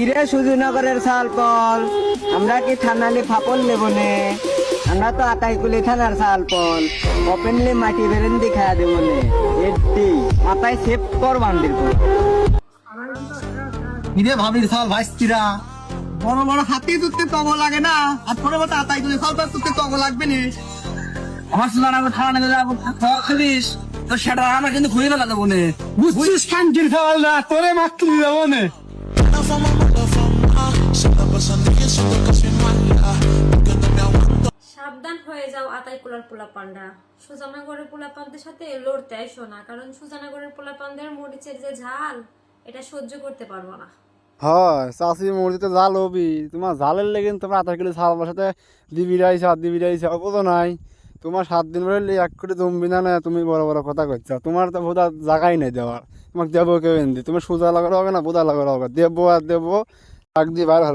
ইরে সুজনগরের সালপল, আমরা কি থানালে ফাপললে বলে? আমরা তো আতাইকুলি থানার সালপল, ওপেনলি মাটি বেরেন্দি খায়া দে বলে। এটি আতাই সেভ কর বান্দির পর। ইরে ভাবির সাল ভাইস্তিরা, বড় বড় হাতি তুলতে তগ লাগে না, আর ছোট ছোট আতাই তুলে সাল তুলতে তগ লাগবে নি। আমার সুদানা থানা নিয়ে যাবো, খাবিস তো সেটা আমরা কিন্তু খুঁজে না দেবো নে। বুঝছিস কান্তির খাওয়াল না, তোরে মাত্র যাবো নে। সাবধান হয়ে যাও আতাইকুলার পোলাপানরা। সুজানাগরের পোলাপানদের সাথে লড়তে আইসো না, কারণ সুজানাগরের পোলাপানদের মরিচের যে ঝাল, এটা সহ্য করতে পারবো না। হয় চাষি মসজিদে জাল হবি, তোমার জালের লেগে তোমার 28 কিলো ছাল সাথে দিবি রাইছে অপতো নাই। তোমার 7 দিন বেরোলে 1 কোটি জমবি না, তুমি বড় বড় কথা করছো। তোমার তো বোধা জায়গাই নাই দেওয়ার, তোমাকে দেবো কেউ এনে, তুমি সোজা লাগানো হবে না, বোধা লাগানো হবে, দেবো আর দেবো, টাক দিয়ে বাইরে